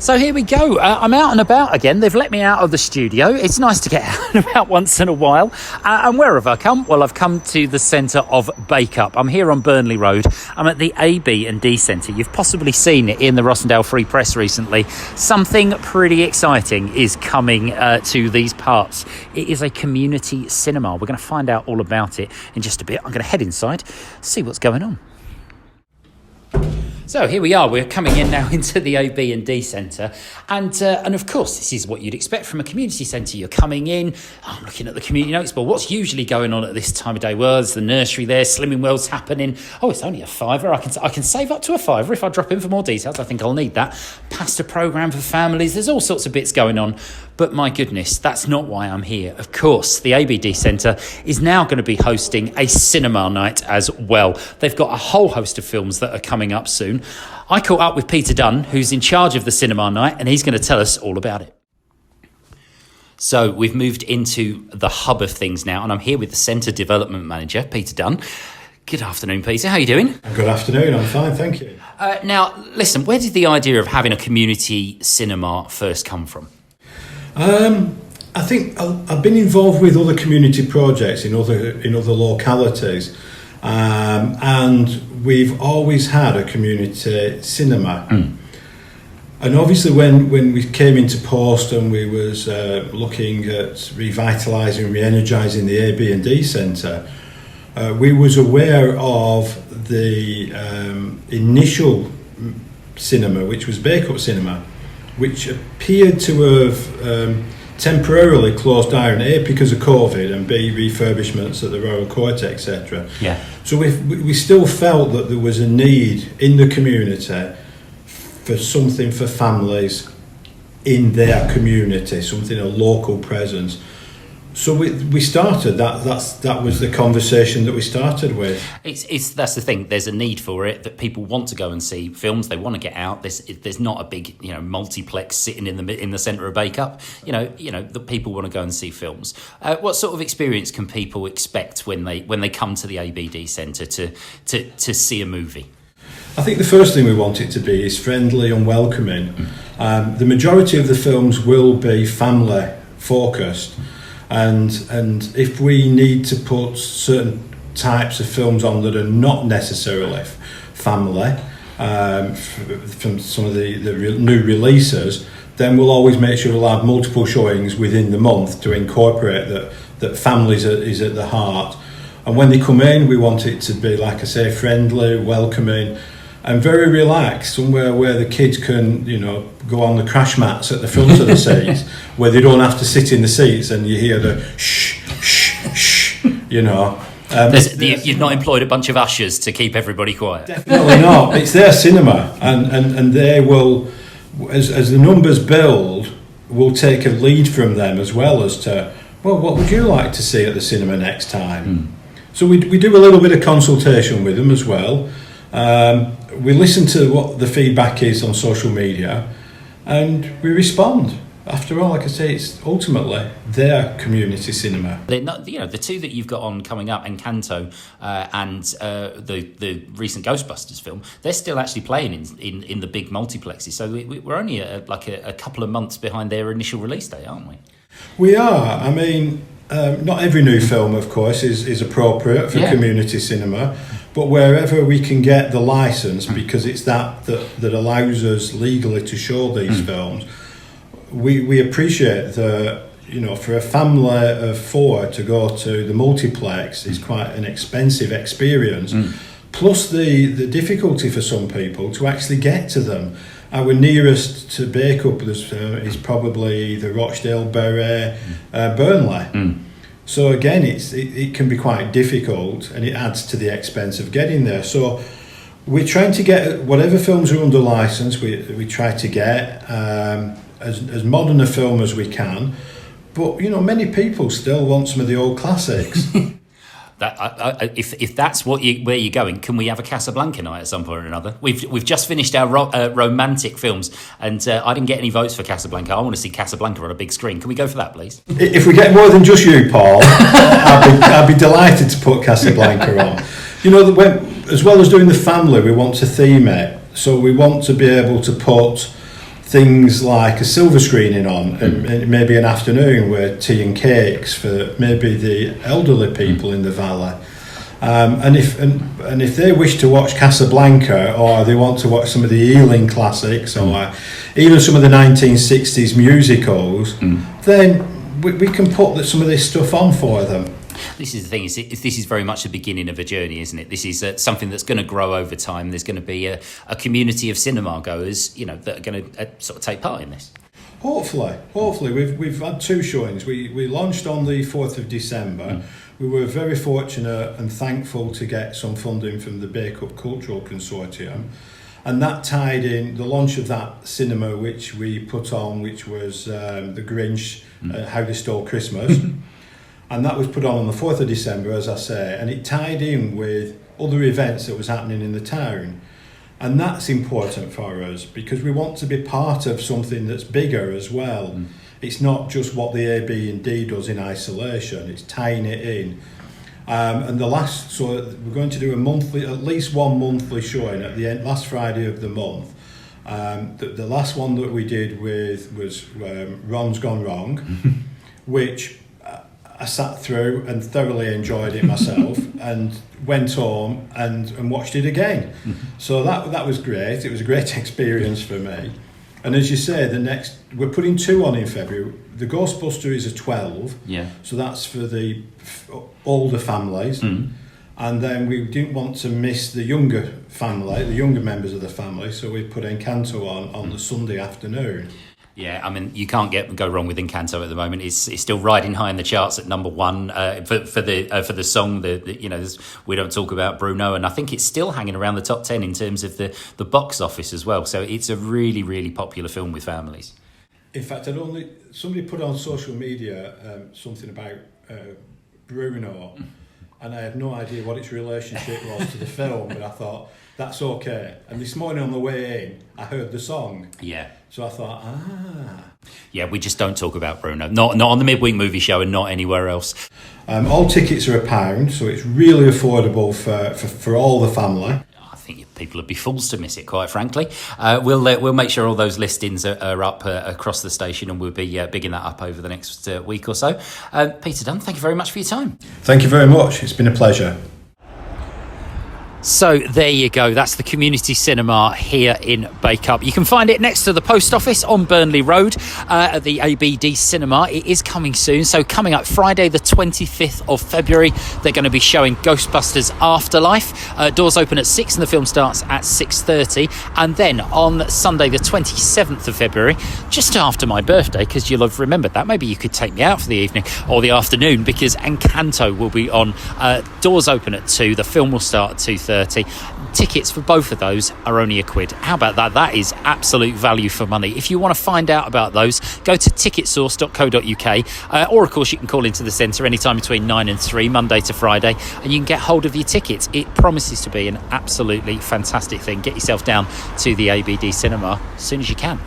So here we go. I'm out and about again. They've let me out of the studio. It's nice to get out and about once in a while. And where have I come? Well, I've come to the centre of Bake Up. I'm here on Burnley Road. I'm at the A, B and D Centre. You've possibly seen it in the Rossendale Free Press recently. Something pretty exciting is coming to these parts. It is a community cinema. We're going to find out all about it in just a bit. I'm going to head inside, see what's going on. So here we are, we're coming in now into the A, B and D Centre and of course this is what you'd expect from a community centre. You're coming in, I'm looking at the community notes board. What's usually going on at this time of day? Well, there's the nursery there, Slimming World's happening. Oh, it's only a £5. I can save up to a £5 if I drop in for more details. I think I'll need that. Pasta programme for families, there's all sorts of bits going on. But my goodness, that's not why I'm here. Of course, the ABD Centre is now going to be hosting a cinema night as well. They've got a whole host of films that are coming up soon. I caught up with Peter Dunn, who's in charge of the cinema night, and he's going to tell us all about it. So we've moved into the hub of things now, and I'm here with the Centre Development Manager, Peter Dunn. Good afternoon, Peter. How are you doing? Good afternoon. I'm fine, thank you. Now, listen, where did the idea of having a community cinema first come from? I think I've been involved with other community projects in other localities, and we've always had a community cinema. And obviously, when we came into post and we was looking at revitalising, re-energising the A, B and D Centre, we was aware of the initial cinema, which was Bake Up Cinema, which appeared to have temporarily closed down, A, because of COVID, and B, refurbishments at the Royal Court, etc. Yeah. So we still felt that there was a need in the community for something for families in their community, something, a local presence. So we started that was the conversation that we started with. That's the thing. There's a need for it, that people want to go and see films. They want to get out. There's not a big multiplex sitting in the centre of Bake Up. The people want to go and see films. What sort of experience can people expect when they come to the ABD Centre to see a movie? I think the first thing we want it to be is friendly and welcoming. The majority of the films will be family focused. And if we need to put certain types of films on that are not necessarily family, from some of the new releases, then we'll always make sure we'll have multiple showings within the month to incorporate that families is at the heart. And when they come in, we want it to be, like I say, friendly, welcoming, and very relaxed, somewhere where the kids can, go on the crash mats at the front of the seats, where they don't have to sit in the seats and you hear the shh, shh, shh, You've not employed a bunch of ushers to keep everybody quiet? Definitely not. It's their cinema, and they will, as the numbers build, we'll take a lead from them as well as to, well, what would you like to see at the cinema next time? So we do a little bit of consultation with them as well. We listen to what the feedback is on social media, and we respond. After all, like I say, it's ultimately their community cinema. They're not, the two that you've got on coming up, Encanto and the recent Ghostbusters film, they're still actually playing in the big multiplexes. So we're only a couple of months behind their initial release date, aren't we? We are. I mean, not every new film, of course, is appropriate for community cinema. But wherever we can get the licence, because it's that allows us legally to show these films, we appreciate that, for a family of four to go to the multiplex is quite an expensive experience. Plus the difficulty for some people to actually get to them. Our nearest to Bake Up is probably the Rochdale, Bury, Burnley. So again, it can be quite difficult, and it adds to the expense of getting there. So we're trying to get whatever films are under licence. We try to get as modern a film as we can, but many people still want some of the old classics. If that's where you're going, can we have a Casablanca night at some point or another? We've just finished our romantic films, and I didn't get any votes for Casablanca. I want to see Casablanca on a big screen. Can we go for that, please? If we get more than just you, Paul, I'd be delighted to put Casablanca on. As well as doing the family, we want to theme it. So we want to be able to put things like a silver screening on, and maybe an afternoon with tea and cakes for maybe the elderly people in the valley. And if they wish to watch Casablanca, or they want to watch some of the Ealing classics, or even some of the 1960s musicals, then we can put some of this stuff on for them. This is the thing, this is very much the beginning of a journey, isn't it? This is something that's going to grow over time. There's going to be a community of cinema goers, that are going to sort of take part in this. Hopefully, we've had 2 showings. We launched on the 4th of December. We were very fortunate and thankful to get some funding from the Bake Up Cultural Consortium, and that tied in the launch of that cinema which we put on, which was The Grinch, How They Stole Christmas. And that was put on the 4th of December, as I say, and it tied in with other events that was happening in the town. And that's important for us because we want to be part of something that's bigger as well. It's not just what the AB&D does in isolation, it's tying it in. And so we're going to do at least one monthly showing at the end, last Friday of the month. The last one that we did was Ron's Gone Wrong, which I sat through and thoroughly enjoyed it myself and went home and watched it again. So that was great. It was a great experience for me. And as you say, we're putting 2 on in February. The Ghostbuster is a 12, so that's for the older families. And then we didn't want to miss the younger members of the family, so we put Encanto on the Sunday afternoon. Yeah, I mean, you can't go wrong with Encanto at the moment. It's still riding high in the charts at number 1 for the song. We don't talk about Bruno, and I think it's still hanging around the top 10 in terms of the box office as well. So it's a really, really popular film with families. In fact, somebody put on social media something about Bruno, and I had no idea what its relationship was to the film, but I thought that's okay. And this morning on the way in, I heard the song. Yeah. So I thought, Yeah, we just don't talk about Bruno. Not on the Midweek Movie Show and not anywhere else. All tickets are £1, so it's really affordable for all the family. I think people would be fools to miss it, quite frankly. We'll make sure all those listings are up across the station, and we'll be bigging that up over the next week or so. Peter Dunn, thank you very much for your time. Thank you very much. It's been a pleasure. So there you go. That's the community cinema here in Bake Up. You can find it next to the post office on Burnley Road at the ABD Cinema. It is coming soon. So coming up Friday the 25th of February, they're going to be showing Ghostbusters Afterlife. Doors open at 6 and the film starts at 6:30. And then on Sunday the 27th of February, just after my birthday, because you'll have remembered that, maybe you could take me out for the evening or the afternoon, because Encanto will be on. Doors open at 2. The film will start at 2:30. Tickets for both of those are only £1. How about that? That is absolute value for money. If you want to find out about those, go to ticketsource.co.uk, or of course you can call into the centre anytime between 9 and 3, Monday to Friday, and you can get hold of your tickets. It promises to be an absolutely fantastic thing. Get yourself down to the ABD Cinema as soon as you can.